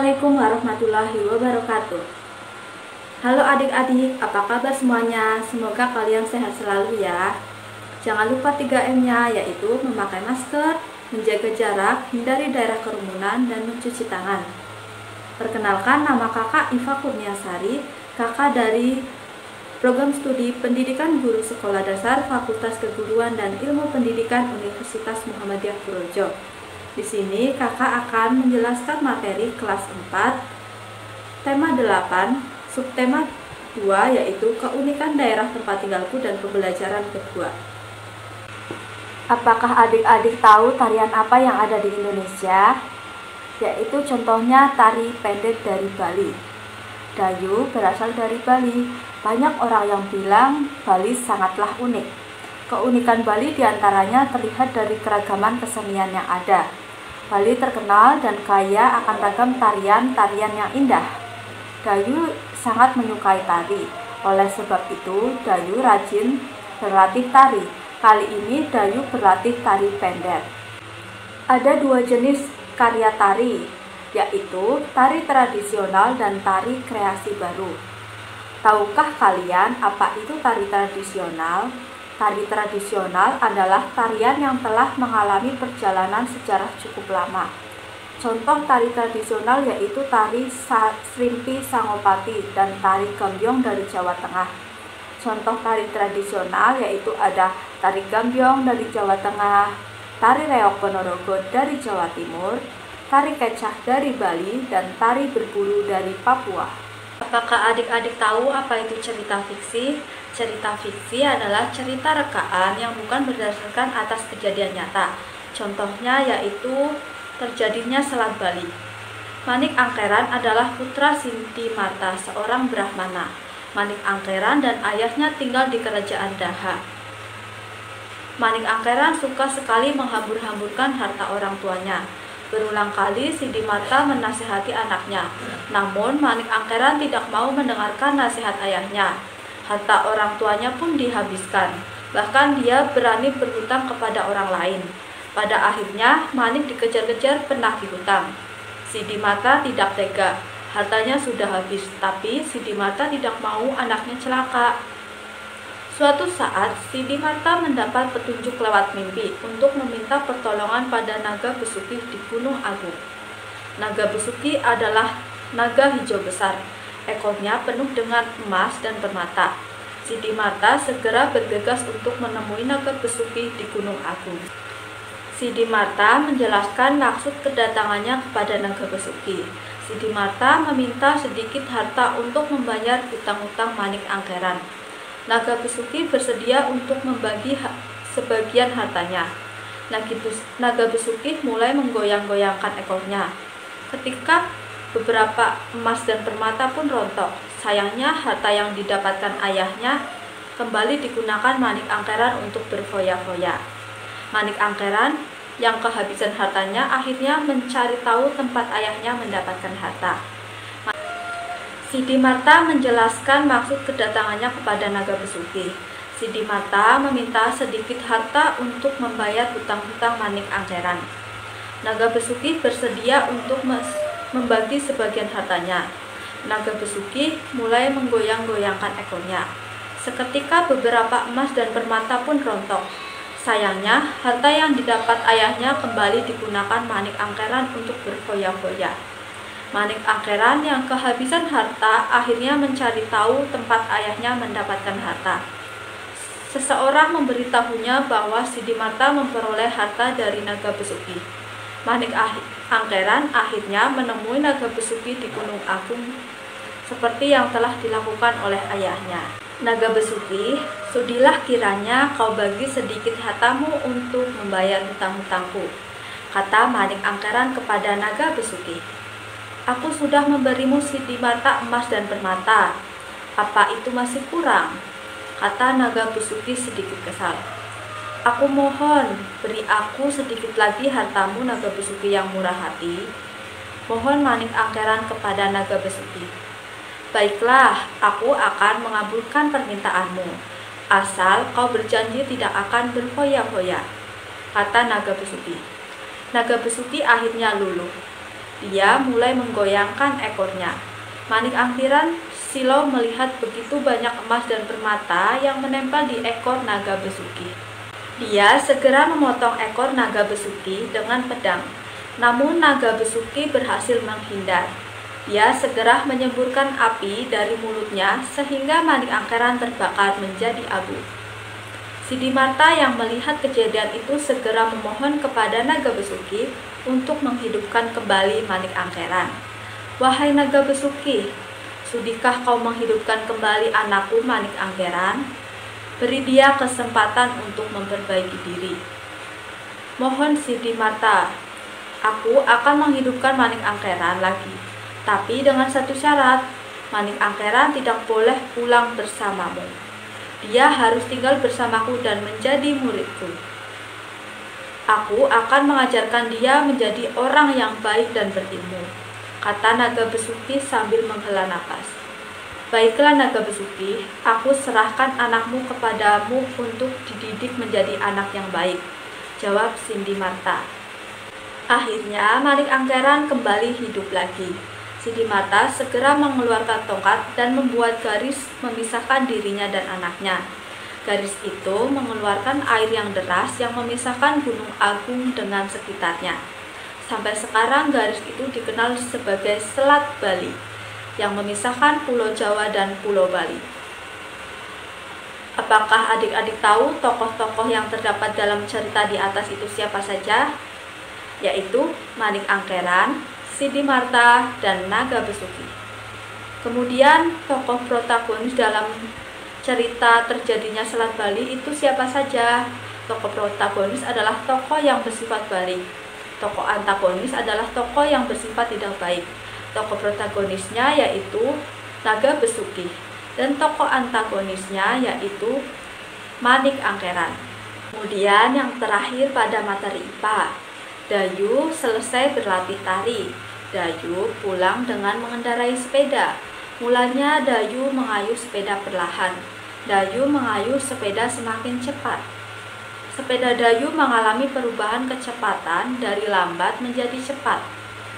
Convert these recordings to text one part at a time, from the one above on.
Assalamualaikum warahmatullahi wabarakatuh. Halo adik-adik, apa kabar semuanya? Semoga kalian sehat selalu ya. Jangan lupa 3M-nya, yaitu memakai masker, menjaga jarak, hindari daerah kerumunan, dan mencuci tangan. Perkenalkan, nama kakak Iva Kurniasari, kakak dari Program Studi Pendidikan Guru Sekolah Dasar Fakultas Keguruan dan Ilmu Pendidikan Universitas Muhammadiyah Purworejo. Di sini kakak akan menjelaskan materi kelas 4, tema 8, subtema 2, yaitu keunikan daerah tempat tinggalku dan pembelajaran kedua. Apakah adik-adik tahu tarian apa yang ada di Indonesia? Yaitu contohnya tari pendek dari Bali. Dayu berasal dari Bali. Banyak orang yang bilang Bali sangatlah unik. Keunikan Bali diantaranya terlihat dari keragaman kesenian yang ada. Bali terkenal dan kaya akan ragam tarian-tarian yang indah. Dayu sangat menyukai tari. Oleh sebab itu, Dayu rajin berlatih tari. Kali ini Dayu berlatih tari pendek. Ada dua jenis karya tari, yaitu tari tradisional dan tari kreasi baru. Tahukah kalian apa itu tari tradisional? Tari tradisional adalah tarian yang telah mengalami perjalanan sejarah cukup lama. Contoh tari tradisional yaitu tari Srimpi Sangopati dan tari Gambyong dari Jawa Tengah. Contoh tari tradisional yaitu ada tari Gambyong dari Jawa Tengah, tari Reok Ponorogo dari Jawa Timur, tari Kecah dari Bali, dan tari Berbulu dari Papua. Apakah adik-adik tahu apa itu cerita fiksi? Cerita fiksi adalah cerita rekaan yang bukan berdasarkan atas kejadian nyata. Contohnya yaitu terjadinya Selat Bali. Manik Angkeran adalah putra Sinti Marta, seorang Brahmana. Manik Angkeran dan ayahnya tinggal di kerajaan Daha. Manik Angkeran suka sekali menghambur-hamburkan harta orang tuanya. Berulang kali Sidi Marta menasihati anaknya, namun Manik Angkeran tidak mau mendengarkan nasihat ayahnya. Harta orang tuanya pun dihabiskan, bahkan dia berani berhutang kepada orang lain. Pada akhirnya Manik dikejar-kejar penagih hutang. Sidi Marta tidak tega, hartanya sudah habis, tapi Sidi Marta tidak mau anaknya celaka. Suatu saat, Sidi Marta mendapat petunjuk lewat mimpi untuk meminta pertolongan pada naga Besuki di Gunung Agung. Naga Besuki adalah naga hijau besar. Ekornya penuh dengan emas dan permata. Sidi Marta segera bergegas untuk menemui naga Besuki di Gunung Agung. Sidi Marta menjelaskan maksud kedatangannya kepada naga Besuki. Sidi Marta meminta sedikit harta untuk membayar hutang-hutang Manik Angkeran. Naga Besuki bersedia untuk membagi sebagian hartanya. Naga Besuki mulai menggoyang-goyangkan ekornya. Ketika beberapa emas dan permata pun rontok. Sayangnya harta yang didapatkan ayahnya kembali digunakan Manik Angkeran untuk berfoya-foya. Manik Angkeran yang kehabisan hartanya akhirnya mencari tahu tempat ayahnya mendapatkan harta. Sidi Marta menjelaskan maksud kedatangannya kepada naga Besuki. Sidi Marta meminta sedikit harta untuk membayar hutang-hutang Manik Angkeran. Naga Besuki bersedia untuk membagi sebagian hartanya. Naga Besuki mulai menggoyang-goyangkan ekornya. Seketika beberapa emas dan permata pun rontok. Sayangnya, harta yang didapat ayahnya kembali digunakan Manik Angkeran untuk berfoya-foya. Manik Angkeran yang kehabisan harta akhirnya mencari tahu tempat ayahnya mendapatkan harta. Seseorang memberitahunya bahwa Sidi Marta memperoleh harta dari naga Besuki. Manik Angkeran akhirnya menemui naga Besuki di Gunung Agung seperti yang telah dilakukan oleh ayahnya. Naga Besuki, sudilah kiranya kau bagi sedikit hartamu untuk membayar hutang-hutangku, kata Manik Angkeran kepada naga Besuki. Aku sudah memberimu Sidi Marta emas dan permata. Apa itu masih kurang? Kata naga Besuki sedikit kesal. Aku mohon, beri aku sedikit lagi hartamu naga Besuki yang murah hati. Mohon Manik Angkeran kepada naga Besuki. Baiklah, aku akan mengabulkan permintaanmu, asal kau berjanji tidak akan berfoya-foya, kata naga Besuki. Naga Besuki akhirnya luluh. Dia mulai menggoyangkan ekornya. Manik Angkiran silau melihat begitu banyak emas dan permata yang menempel di ekor naga besuki. Dia segera memotong ekor naga besuki dengan pedang. Namun naga besuki berhasil menghindar. Dia segera menyemburkan api dari mulutnya sehingga Manik Angkeran terbakar menjadi abu. Siddhimarta yang melihat kejadian itu segera memohon kepada naga besuki untuk menghidupkan kembali Manik Angkeran. "Wahai naga besuki, sudikah kau menghidupkan kembali anakku Manik Angkeran? Beri dia kesempatan untuk memperbaiki diri." "Mohon Siddhimarta, aku akan menghidupkan Manik Angkeran lagi. Tapi dengan satu syarat, Manik Angkeran tidak boleh pulang bersamamu. Dia harus tinggal bersamaku dan menjadi muridku. Aku akan mengajarkan dia menjadi orang yang baik dan berilmu," kata naga besuki sambil menghela napas. "Baiklah naga besuki, aku serahkan anakmu kepadamu untuk dididik menjadi anak yang baik," jawab Siddhimarta. Akhirnya Manik Angkeran kembali hidup lagi. Siddhimarta segera mengeluarkan tongkat dan membuat garis memisahkan dirinya dan anaknya. Garis itu mengeluarkan air yang deras yang memisahkan Gunung Agung dengan sekitarnya. Sampai sekarang garis itu dikenal sebagai Selat Bali, yang memisahkan Pulau Jawa dan Pulau Bali. Apakah adik-adik tahu tokoh-tokoh yang terdapat dalam cerita di atas itu siapa saja? Yaitu Manik Angkeran, Siddhimarta, dan naga besuki. Kemudian tokoh protagonis dalam cerita terjadinya Selat Bali itu siapa saja? Tokoh protagonis adalah tokoh yang bersifat balik. Tokoh antagonis adalah tokoh yang bersifat tidak baik. Tokoh protagonisnya yaitu naga besuki, dan tokoh antagonisnya yaitu Manik Angkeran. Kemudian yang terakhir pada materi IPA, Dayu selesai berlatih tari. Dayu pulang dengan mengendarai sepeda. Mulanya Dayu mengayuh sepeda perlahan. Dayu mengayuh sepeda semakin cepat. Sepeda Dayu mengalami perubahan kecepatan dari lambat menjadi cepat.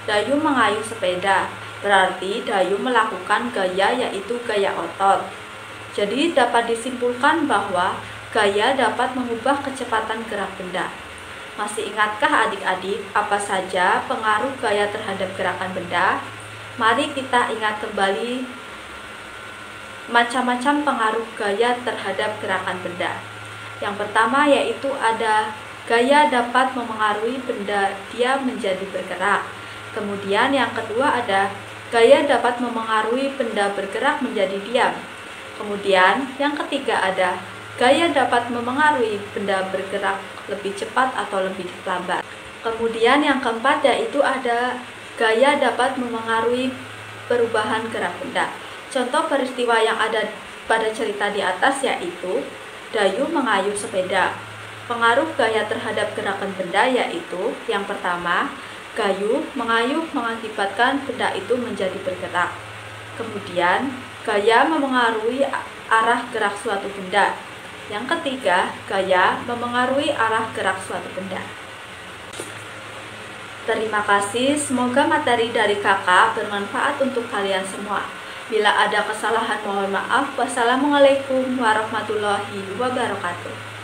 Dayu mengayuh sepeda, berarti Dayu melakukan gaya yaitu gaya otot. Jadi dapat disimpulkan bahwa gaya dapat mengubah kecepatan gerak benda. Masih ingatkah adik-adik apa saja pengaruh gaya terhadap gerakan benda? Mari kita ingat kembali macam-macam pengaruh gaya terhadap gerakan benda. Yang pertama yaitu ada gaya dapat memengaruhi benda dia menjadi bergerak. Kemudian yang kedua ada gaya dapat memengaruhi benda bergerak menjadi diam. Kemudian yang ketiga ada gaya dapat memengaruhi benda bergerak lebih cepat atau lebih lambat. Kemudian yang keempat yaitu ada gaya dapat memengaruhi perubahan gerak benda. Contoh peristiwa yang ada pada cerita di atas yaitu Dayu mengayuh sepeda. Pengaruh gaya terhadap gerakan benda yaitu yang pertama, Dayu mengayuh mengakibatkan benda itu menjadi bergerak. Kemudian, gaya memengaruhi arah gerak suatu benda. Yang ketiga, gaya memengaruhi arah gerak suatu benda. Terima kasih, semoga materi dari kakak bermanfaat untuk kalian semua. Bila ada kesalahan mohon maaf. Wassalamualaikum warahmatullahi wabarakatuh.